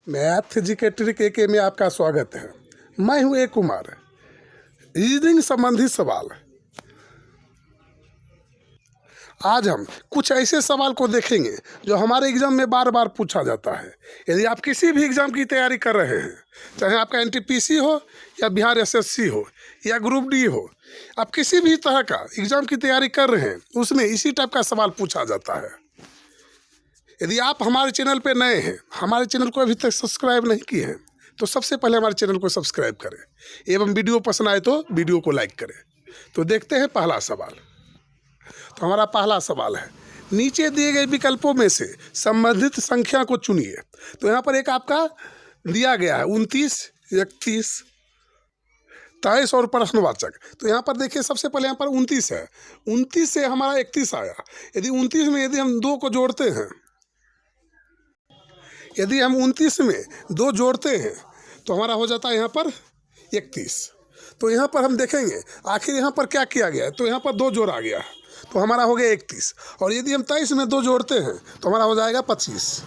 Math GK trick AK में आपका स्वागत है। मैं हूं A कुमार। रीजनिंग संबंधी सवाल। आज हम कुछ ऐसे सवाल को देखेंगे जो हमारे एग्जाम में बार बार पूछा जाता है। यदि आप किसी भी एग्जाम की तैयारी कर रहे हैं, चाहे आपका NTPC हो या बिहार SSC हो या ग्रुप D हो, आप किसी भी तरह का एग्जाम की तैयारी कर रहे हैं, उसमें इसी टाइप का सवाल पूछा जाता है। यदि आप हमारे चैनल पे नए हैं, हमारे चैनल को अभी तक सब्सक्राइब नहीं किए हैं, तो सबसे पहले हमारे चैनल को सब्सक्राइब करें एवं वीडियो पसंद आए तो वीडियो को लाइक करें। तो देखते हैं पहला सवाल। तो हमारा पहला सवाल है, नीचे दिए गए विकल्पों में से संबंधित संख्या को चुनिए। तो यहाँ पर एक आपका दिया गया है 29, 31, 23 और प्रश्नवाचक। तो यहाँ पर देखिए, सबसे पहले यहाँ पर 29 है। 29 से हमारा 31 आया। यदि 29 में यदि हम 2 को जोड़ते हैं, यदि हम 29 में 2 जोड़ते हैं तो हमारा हो जाता है यहाँ पर 31। तो यहाँ पर हम देखेंगे आखिर यहाँ पर क्या किया गया है। तो यहाँ पर 2 जोड़ा गया, तो हमारा हो गया 31। और यदि हम 23 में 2 जोड़ते हैं तो हमारा हो जाएगा 25।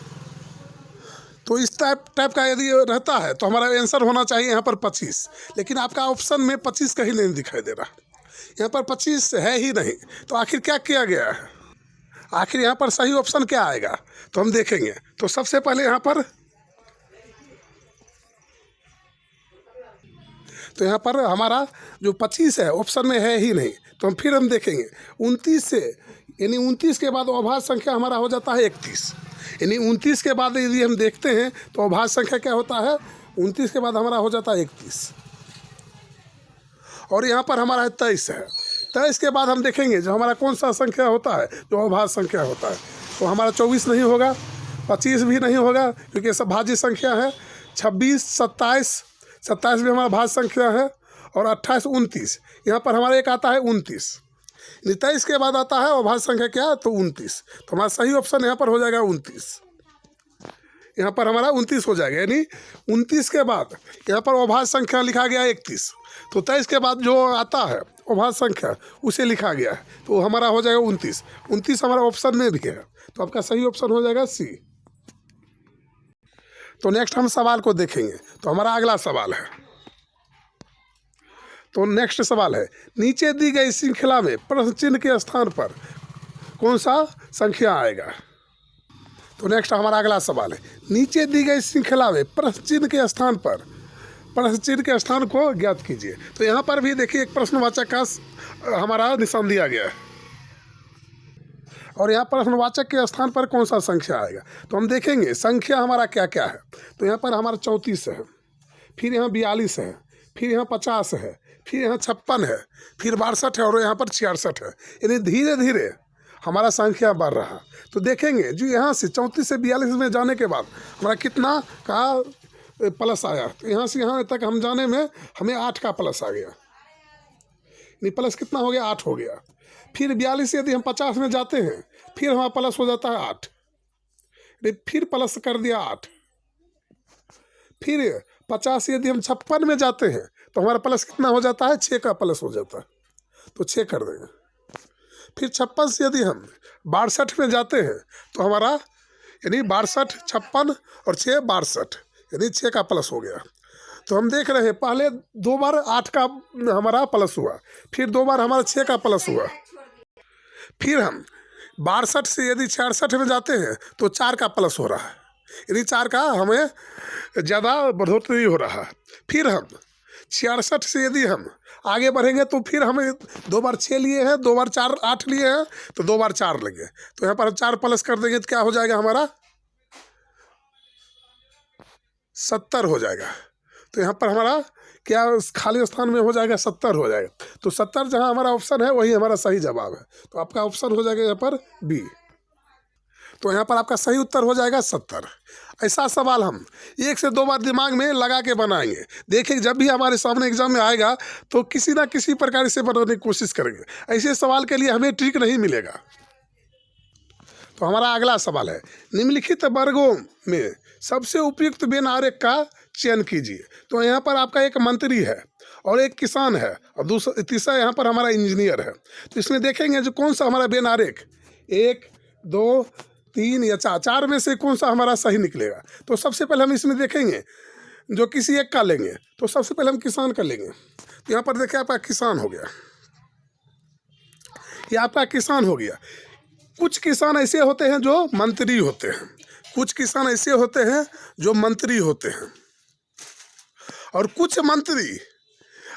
तो इस टाइप का यदि रहता है तो हमारा आंसर होना चाहिए यहाँ पर 25। लेकिन आपका ऑप्शन में 25 कहीं नहीं दिखाई दे रहा, यहाँ पर 25 है ही नहीं। तो आखिर क्या किया गया है, आखिर यहाँ पर सही ऑप्शन क्या आएगा, तो हम देखेंगे। तो सबसे पहले यहाँ पर हमारा जो 25 है ऑप्शन में है ही नहीं। तो हम देखेंगे 29 से, यानी 29 के बाद अभाज्य संख्या हमारा हो जाता है 31। यानी 29 के बाद यदि हम देखते हैं तो अभाज्य संख्या क्या होता है, 29 के बाद हमारा हो जाता है 31। और यहाँ पर हमारा 23 है। 23 के बाद हम देखेंगे जो हमारा कौन सा संख्या होता है, जो अभाज्य संख्या होता है। तो हमारा 24 नहीं होगा, 25 भी नहीं होगा, क्योंकि सब भाज्य संख्या है। 26, 27 भी हमारा भाज्य संख्या है। और 28, 29, यहाँ पर हमारा एक आता है 29। 23 के बाद आता है अभाज्य संख्या क्या, तो 29। तो हमारा सही ऑप्शन यहाँ पर हो जाएगा 29। यहाँ पर हमारा 29 हो जाएगा। यानी 29 के बाद यहाँ पर अभाज्य संख्या लिखा गया 31। तो 23 के बाद जो आता है अभाज्य संख्या उसे लिखा गया है, तो हमारा हो जाएगा 29। 29 हमारा ऑप्शन में भी है, तो आपका सही ऑप्शन हो जाएगा C। तो नेक्स्ट हम सवाल को देखेंगे। तो हमारा अगला सवाल है, तो नेक्स्ट सवाल है, नीचे दी गई श्रृंखला में प्रश्न चिन्ह के स्थान पर कौन सा संख्या आएगा। तो नेक्स्ट हमारा अगला सवाल है, नीचे दी गई श्रृंखला में प्रश्न चिन्ह के स्थान पर प्रश्न चिन्ह के स्थान को ज्ञात कीजिए। तो यहाँ पर भी देखिए एक प्रश्नवाचक का हमारा निशान दिया गया है, और यहाँ प्रश्नवाचक के स्थान पर कौन सा संख्या आएगा। तो हम देखेंगे संख्या हमारा क्या क्या है। तो यहाँ पर हमारा 34 है, फिर यहाँ 42 है, फिर यहाँ 50 है, फिर यहाँ 56 है, फिर 62 है, और यहाँ पर 66 है। यानी धीरे धीरे हमारा संख्या बढ़ रहा। तो देखेंगे जो यहाँ से 34 से 42 में जाने के बाद हमारा कितना का प्लस आया। तो यहाँ से यहाँ तक हम जाने में हमें 8 का प्लस आ गया। नहीं, प्लस कितना हो गया, 8 हो गया। फिर 42 यदि हम 50 में जाते हैं, फिर हमारा प्लस हो जाता है 8। फिर प्लस कर दिया 8। फिर 50 यदि हम 56 में जाते हैं तो हमारा प्लस कितना हो जाता है, 6 का प्लस हो जाता है, तो 6 कर देंगे। फिर 56 से यदि हम 62 में जाते हैं तो हमारा यानी 62, 56 और 6 62, यानी 6 का प्लस हो गया। तो हम देख रहे हैं पहले 2 बार 8 का हमारा प्लस हुआ, फिर 2 बार हमारा 6 का प्लस हुआ। फिर हम 62 से यदि 66 में जाते हैं तो 4 का प्लस हो रहा है, यानी 4 का हमें ज़्यादा बढ़ोतरी हो रहा है। फिर हम 66 से यदि हम आगे बढ़ेंगे तो फिर हमें 2 बार 6 लिए हैं, 2 बार 4 8 लिए हैं, तो 2 बार 4 लेंगे। तो यहाँ पर 4 प्लस कर देंगे तो क्या हो जाएगा, हमारा 70 हो जाएगा। तो यहाँ पर हमारा क्या खाली स्थान में हो जाएगा, 70 हो जाएगा। तो 70 जहाँ हमारा ऑप्शन है वही हमारा सही जवाब है। तो आपका ऑप्शन हो जाएगा यहाँ पर B। तो यहाँ पर आपका सही उत्तर हो जाएगा 70। ऐसा सवाल हम 1 से 2 बार दिमाग में लगा के बनाएंगे। देखिए जब भी हमारे सामने एग्जाम में आएगा तो किसी ना किसी प्रकार से बनाने की कोशिश करेंगे। ऐसे सवाल के लिए हमें ट्रिक नहीं मिलेगा। तो हमारा अगला सवाल है, निम्नलिखित वर्गों में सबसे उपयुक्त बेन आरेख का चयन कीजिए। तो यहाँ पर आपका एक मंत्री है और एक किसान है और तीसरा यहाँ पर हमारा इंजीनियर है। तो इसमें देखेंगे जो कौन सा हमारा बेन आरेख 1, 2, 3 या 4, 4 में से कौन सा हमारा सही निकलेगा। तो सबसे पहले हम इसमें देखेंगे, जो किसी एक का लेंगे, तो सबसे पहले हम किसान का लेंगे। तो यहाँ पर देखिए आपका किसान हो गया, ये आपका किसान हो गया। कुछ किसान ऐसे होते हैं जो मंत्री होते हैं, कुछ किसान ऐसे होते हैं जो मंत्री होते हैं, और कुछ मंत्री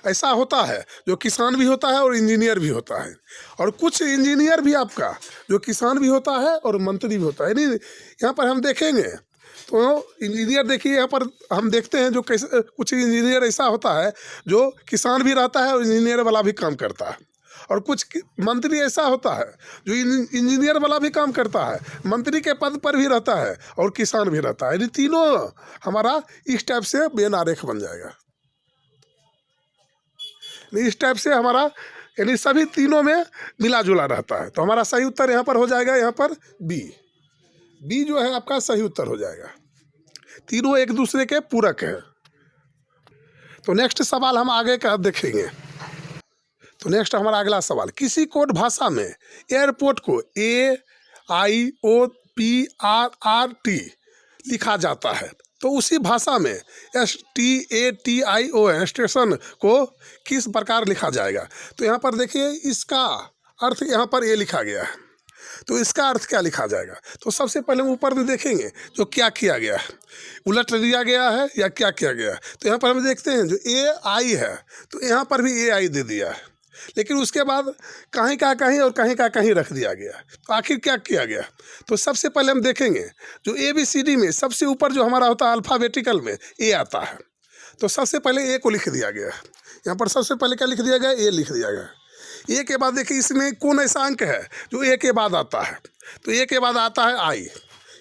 ऐसा होता है जो किसान भी होता है और इंजीनियर भी होता है, और कुछ इंजीनियर भी आपका जो किसान भी होता है और मंत्री भी होता है। यानी यहाँ पर हम देखेंगे तो इंजीनियर, देखिए यहाँ पर हम देखते हैं जो कैसे कुछ इंजीनियर ऐसा होता है जो किसान भी रहता है और इंजीनियर वाला भी काम करता है, और कुछ मंत्री ऐसा होता है जो इंजीनियर वाला भी काम करता है, मंत्री के पद पर भी रहता है और किसान भी रहता है। यानी तीनों हमारा इस टाइप से बेन आरेख बन जाएगा। इस टाइप से हमारा यानी सभी तीनों में मिला जुला रहता है। तो हमारा सही उत्तर यहाँ पर हो जाएगा, यहाँ पर बी जो है आपका सही उत्तर हो जाएगा। तीनों एक दूसरे के पूरक हैं। तो नेक्स्ट सवाल हम आगे का देखेंगे। तो नेक्स्ट हमारा अगला सवाल, किसी कोड भाषा में एयरपोर्ट को AIOPRRT लिखा जाता है, तो उसी भाषा में STATION स्टेशन को किस प्रकार लिखा जाएगा। तो यहाँ पर देखिए इसका अर्थ यहाँ पर ये लिखा गया है, तो इसका अर्थ क्या लिखा जाएगा। तो सबसे पहले ऊपर में देखेंगे जो क्या किया गया है, उलट दिया गया है या क्या किया गया है। तो यहाँ पर हम देखते हैं जो AI है, तो यहाँ पर भी AI दे दिया है, लेकिन उसके बाद कहीं का कहीं और कहीं का कहीं रख दिया गया। तो आखिर क्या किया गया। तो सबसे पहले हम देखेंगे जो ABCD में सबसे ऊपर जो हमारा होता है अल्फ़ाबेटिकल में A आता है, तो सबसे पहले A को लिख दिया गया है। यहाँ पर सबसे पहले क्या लिख दिया गया, A लिख दिया गया। A के बाद देखिए इसमें कौन ऐसा अंक है जो A के बाद आता है। तो A के बाद आता है I,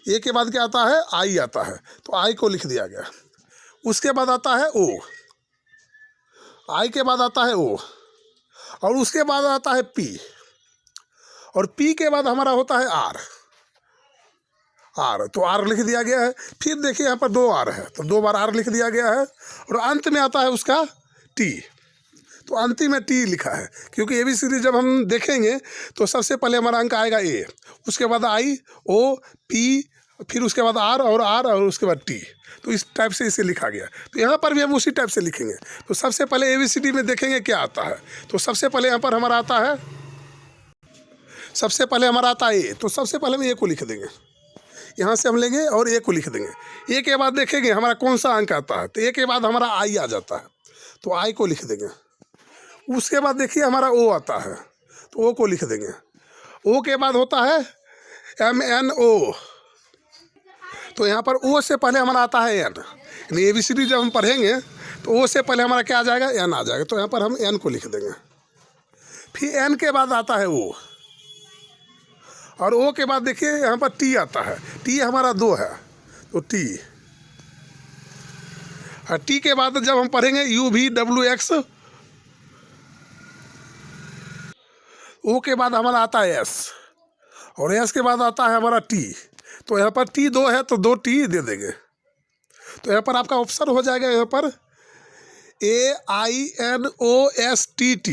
A के बाद क्या आता है, I आता है, तो I को लिख दिया गया। उसके बाद आता है O, I के बाद आता है O, और उसके बाद आता है P, और P के बाद हमारा होता है R, तो R लिख दिया गया है। फिर देखिए यहाँ पर 2 R है, तो 2 बार R लिख दिया गया है, और अंत में आता है उसका T, तो अंतिम में T लिखा है। क्योंकि ABCD जब हम देखेंगे तो सबसे पहले हमारा अंक आएगा A, उसके बाद I O P, फिर उसके बाद R और उसके बाद T। तो इस टाइप से इसे लिखा गया। तो यहाँ पर भी हम उसी टाइप से लिखेंगे। तो सबसे पहले ABCD में देखेंगे क्या आता है। तो सबसे पहले यहाँ पर हमारा आता है, सबसे पहले हमारा आता है A, तो सबसे पहले हम A को लिख देंगे, यहाँ से हम लेंगे और A को लिख देंगे। A के बाद देखेंगे हमारा कौन सा अंक आता है, तो A के बाद हमारा I आ जाता है, तो I को लिख देंगे। उसके बाद देखिए हमारा O आता है, तो O को लिख देंगे। O के बाद होता है MNO, तो यहाँ पर O से पहले हमारा आता है N। यानी ABCD जब हम पढ़ेंगे तो O से पहले हमारा क्या आ जाएगा, N आ जाएगा, तो यहाँ पर हम N को लिख देंगे। फिर N के बाद आता है O, और O के बाद देखिए यहाँ पर T आता है। T हमारा 2 है, तो T, और T के बाद जब हम पढ़ेंगे UVWX, O के बाद हमारा आता है S, और S के बाद आता है हमारा T। तो यहाँ पर T 2 है, तो 2 T दे देंगे। तो यहाँ पर आपका ऑप्शन हो जाएगा यहाँ पर AINOSTT,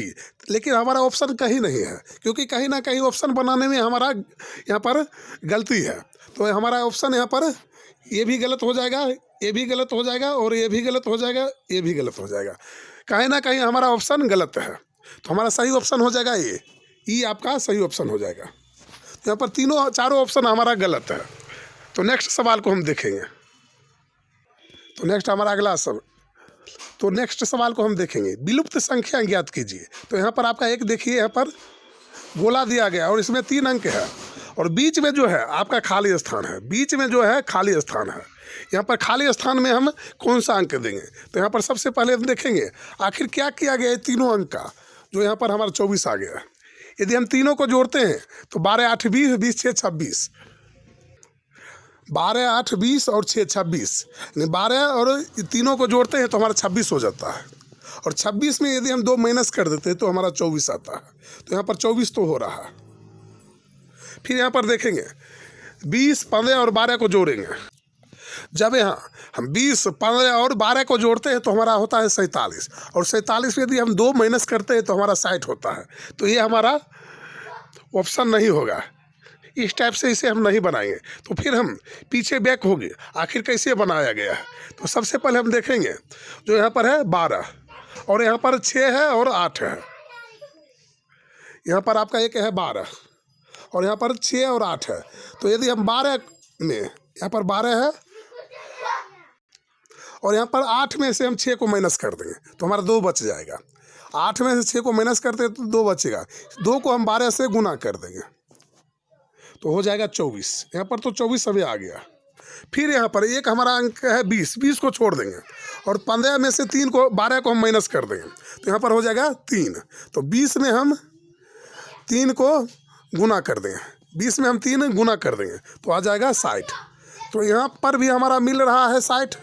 लेकिन हमारा ऑप्शन कहीं नहीं है, क्योंकि कहीं ना कहीं ऑप्शन बनाने में हमारा यहाँ पर गलती है। तो हमारा ऑप्शन यहाँ पर ये भी गलत हो जाएगा, ये भी गलत हो जाएगा, और ये भी गलत हो जाएगा, ये भी गलत हो जाएगा। कहीं ना कहीं हमारा ऑप्शन गलत है, तो हमारा सही ऑप्शन हो जाएगा E आपका सही ऑप्शन हो जाएगा। यहाँ पर चारों ऑप्शन हमारा गलत है। तो नेक्स्ट सवाल को हम देखेंगे। तो नेक्स्ट हमारा अगला तो नेक्स्ट सवाल को हम देखेंगे, विलुप्त संख्या ज्ञात कीजिए। तो यहाँ पर आपका एक देखिए, यहाँ पर गोला दिया गया और इसमें 3 अंक है, और बीच में जो है आपका खाली स्थान है, बीच में जो है खाली स्थान है। यहाँ पर खाली स्थान में हम कौन सा अंक देंगे। तो यहाँ पर सबसे पहले हम देखेंगे आखिर क्या किया गया है तीनों अंक का, जो यहाँ पर हमारा 24 आ गया। यदि हम तीनों को जोड़ते हैं तो 12 8 20 20 6 26, 12 8 20 और 6 26, 12 और तीनों को जोड़ते हैं तो हमारा 26 हो जाता है, और 26 में यदि हम 2 माइनस कर देते हैं तो हमारा 24 आता है। तो यहाँ पर 24 तो हो रहा है। फिर यहाँ पर देखेंगे 20 15 और 12 को जोड़ेंगे। जब यहाँ हम 20 15 और 12 को जोड़ते हैं तो हमारा होता है 47, और 47 में यदि हम 2 माइनस करते हैं तो हमारा 60 होता है। तो ये हमारा ऑप्शन नहीं होगा, इस टाइप से इसे हम नहीं बनाएंगे। तो फिर हम पीछे बैक होंगे, आखिर कैसे बनाया गया है। तो सबसे पहले हम देखेंगे जो यहाँ पर है 12 और यहाँ पर 6 है और 8 है। यहाँ पर आपका एक है 12 और यहाँ पर 6 और 8 है। तो यदि हम 12 में, यहाँ पर 12 है और यहाँ पर 8 में से हम 6 को माइनस कर देंगे तो हमारा 2 बच जाएगा। 8 में से 6 को माइनस करते हैं तो 2 बचेगा। 2 को हम 12 से गुना कर देंगे तो हो जाएगा 24। यहाँ पर तो 24 अभी आ गया। फिर यहाँ पर एक हमारा अंक है 20, 20 को छोड़ देंगे और 15 में से 12 को हम माइनस कर देंगे तो यहाँ पर हो जाएगा 3। तो 20 में हम 3 को गुना कर देंगे, 20 में हम 3 गुना कर देंगे तो आ जाएगा 60। तो यहाँ पर भी हमारा मिल रहा है 60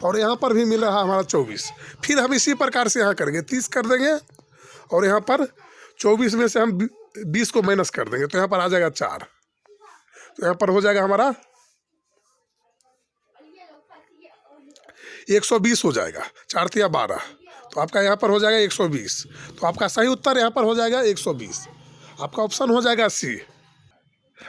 और यहाँ पर भी मिल रहा है हमारा 24। फिर हम इसी प्रकार से यहाँ करेंगे, 30 कर देंगे और यहाँ पर 24 में से हम 20 को माइनस कर देंगे तो यहाँ पर आ जाएगा 4। तो यहाँ पर हो जाएगा हमारा 120 हो जाएगा। 4 तिया 12 तो आपका यहाँ पर हो जाएगा 120। तो आपका सही उत्तर यहाँ पर हो जाएगा 120। आपका ऑप्शन हो जाएगा सी।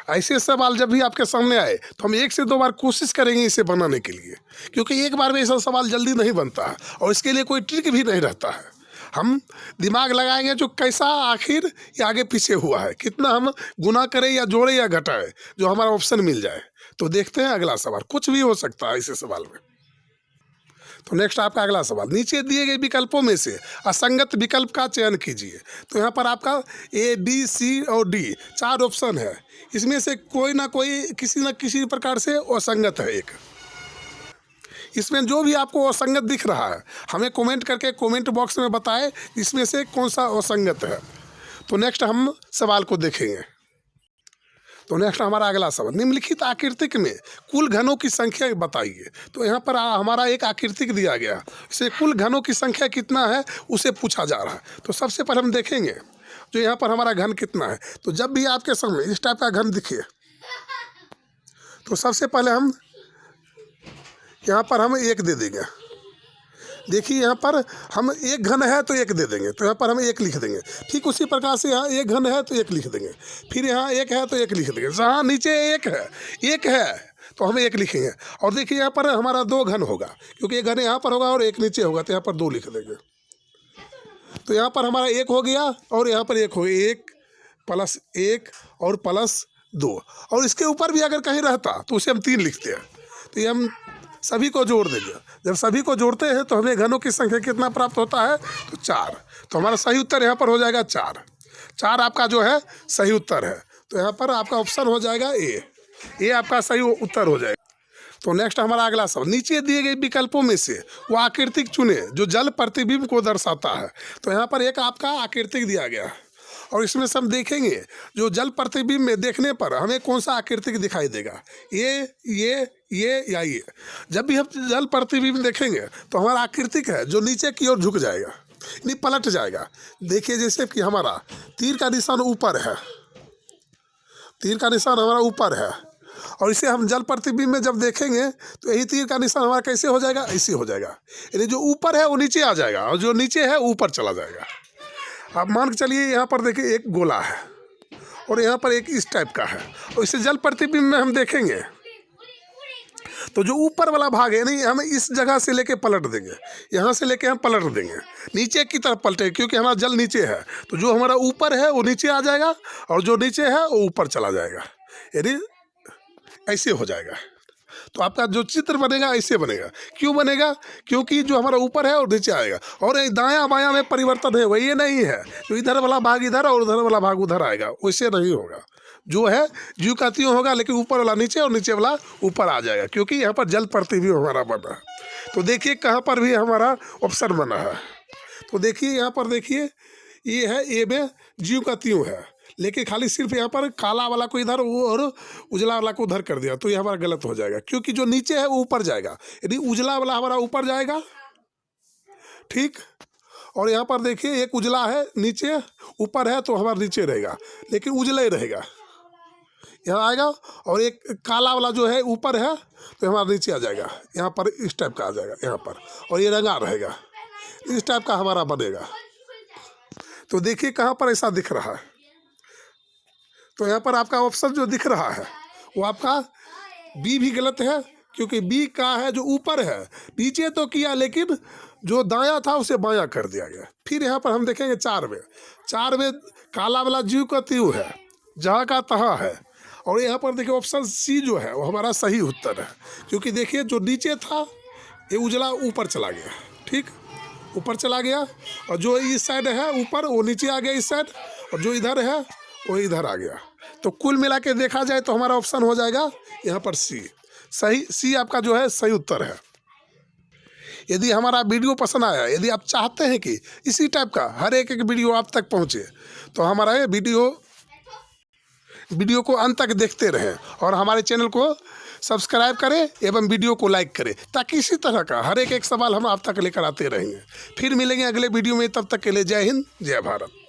ऐसे सवाल जब भी आपके सामने आए तो हम 1 से 2 बार कोशिश करेंगे इसे बनाने के लिए, क्योंकि एक बार में ऐसा सवाल जल्दी नहीं बनता है और इसके लिए कोई ट्रिक भी नहीं रहता है। हम दिमाग लगाएंगे जो कैसा आखिर ये आगे पीछे हुआ है, कितना हम गुना करें या जोड़े या घटाएं, जो हमारा ऑप्शन मिल जाए। तो देखते हैं अगला सवाल, कुछ भी हो सकता है ऐसे सवाल में। तो नेक्स्ट आपका अगला सवाल, नीचे दिए गए विकल्पों में से असंगत विकल्प का चयन कीजिए। तो यहाँ पर आपका A, B, C और D 4 ऑप्शन है। इसमें से कोई ना कोई किसी न किसी प्रकार से असंगत है। एक इसमें जो भी आपको असंगत दिख रहा है हमें कमेंट करके कमेंट बॉक्स में बताएं इसमें से कौन सा असंगत है। तो नेक्स्ट हम सवाल को देखेंगे। तो नेक्स्ट हमारा अगला सवाल, निम्नलिखित आकृतिक में कुल घनों की संख्या बताइए। तो यहाँ पर हमारा एक आकृतिक दिया गया, इसे कुल घनों की संख्या कितना है उसे पूछा जा रहा है। तो सबसे पहले हम देखेंगे जो यहाँ पर हमारा घन कितना है। तो जब भी आपके सामने इस टाइप का घन दिखे तो सबसे पहले हम यहाँ पर हम 1 दे देंगे। देखिए यहाँ पर हम 1 घन है तो 1 दे देंगे तो यहाँ पर हम 1 लिख देंगे। ठीक उसी प्रकार से यहाँ 1 घन है तो 1 लिख देंगे, फिर यहाँ 1 है तो 1 लिख देंगे। जहाँ नीचे 1 है तो हम 1 लिखेंगे। और देखिए यहाँ पर हमारा 2 घन होगा, क्योंकि 1 घन यहाँ पर होगा और 1 नीचे होगा तो यहाँ पर 2 लिख देंगे। तो यहाँ पर हमारा 1 हो गया और यहाँ पर 1 हो गया, 1 प्लस 1 और प्लस 2। और इसके ऊपर भी अगर कहीं रहता तो उसे हम 3 लिखते हैं। तो ये हम सभी को जोड़ देंगे। जब सभी को जोड़ते हैं तो हमें घनों की संख्या कितना प्राप्त होता है तो 4। तो हमारा सही उत्तर यहाँ पर हो जाएगा 4। 4 आपका जो है सही उत्तर है। तो यहाँ पर आपका ऑप्शन हो जाएगा ए आपका सही उत्तर हो जाएगा। तो नेक्स्ट हमारा अगला सवाल, नीचे दिए गए विकल्पों में से वो आकृतिक चुने जो जल प्रतिबिंब को दर्शाता है। तो यहाँ पर एक आपका आकृतिक दिया गया है और इसमें से हम देखेंगे जो जल प्रतिबिंब में देखने पर हमें कौन सा आकृतिक दिखाई देगा, ये या ये। जब भी हम जल प्रतिबिंब देखेंगे तो हमारा आकृतिक है जो नीचे की ओर झुक जाएगा, यानी पलट जाएगा। देखिए जैसे कि हमारा तीर का निशान ऊपर है, तीर का निशान हमारा ऊपर है और इसे हम जल प्रतिबिंब में जब देखेंगे तो यही तीर का निशान हमारा कैसे हो जाएगा, ऐसे हो जाएगा। यानी जो ऊपर है वो नीचे आ जाएगा और जो नीचे है ऊपर चला जाएगा। आप मान के चलिए यहाँ पर देखिए एक गोला है और यहाँ पर एक इस टाइप का है और इसे जल प्रतिबिंब में हम देखेंगे तो जो ऊपर वाला भाग है नहीं हम इस जगह से लेके पलट देंगे, यहाँ से लेके हम पलट देंगे नीचे की तरफ पलटे, क्योंकि हमारा जल नीचे है। तो जो हमारा ऊपर है वो नीचे आ जाएगा और जो नीचे है वो ऊपर चला जाएगा, यानी ऐसे हो जाएगा। तो आपका जो चित्र बनेगा ऐसे बनेगा। क्यों बनेगा, क्योंकि जो हमारा ऊपर है और नीचे आएगा और दायां बायां में परिवर्तन है, वही नहीं है जो इधर वाला भाग इधर और उधर वाला भाग उधर आएगा, वैसे नहीं होगा। जो है ज्यों का त्यों होगा, लेकिन ऊपर वाला नीचे और नीचे वाला ऊपर आ जाएगा, क्योंकि यहाँ पर जल प्रतिबिंब हमारा बना है। तो देखिए कहाँ पर भी हमारा ऑप्शन बना है। तो देखिए यहाँ पर देखिए ये है ए में ज्यों का त्यों है, लेकिन खाली सिर्फ यहाँ पर काला वाला को इधर और उजला वाला को उधर कर दिया, तो ये हमारा गलत हो जाएगा, क्योंकि जो नीचे है वो ऊपर जाएगा, यदि उजला वाला हमारा ऊपर जाएगा। ठीक, और यहाँ पर देखिए एक उजला है नीचे, ऊपर है तो हमारा नीचे रहेगा, लेकिन उजला ही रहेगा यहाँ आएगा। और एक काला वाला जो है ऊपर है तो हमारा नीचे आ जाएगा, यहाँ पर इस टाइप का आ जाएगा यहाँ पर, और ये रंगा रहेगा, इस टाइप का हमारा बनेगा। तो देखिए कहाँ पर ऐसा दिख रहा है। तो यहाँ पर आपका ऑप्शन जो दिख रहा है वो आपका बी भी गलत है, क्योंकि बी का है जो ऊपर है, नीचे तो किया लेकिन जो दायां था उसे बायां कर दिया गया। फिर यहाँ पर हम देखेंगे 4 में काला वाला जीव का तीव है, जहाँ का तहाँ है। और यहाँ पर देखिए ऑप्शन सी जो है वो हमारा सही उत्तर है, क्योंकि देखिए जो नीचे था ये उजला ऊपर चला गया, ठीक, ऊपर चला गया, और जो इस साइड है ऊपर वो नीचे आ गया इस साइड, और जो इधर है वो इधर आ गया। तो कुल मिला के देखा जाए तो हमारा ऑप्शन हो जाएगा यहाँ पर सी, सही, सी आपका जो है सही उत्तर है। यदि हमारा वीडियो पसंद आया, यदि आप चाहते हैं कि इसी टाइप का हर एक वीडियो आप तक पहुँचे, तो हमारा ये वीडियो को अंत तक देखते रहें और हमारे चैनल को सब्सक्राइब करें एवं वीडियो को लाइक करें, ताकि इसी तरह का हर एक सवाल हम आप तक लेकर आते रहेंगे। फिर मिलेंगे अगले वीडियो में, तब तक के लिए जय हिंद, जय भारत।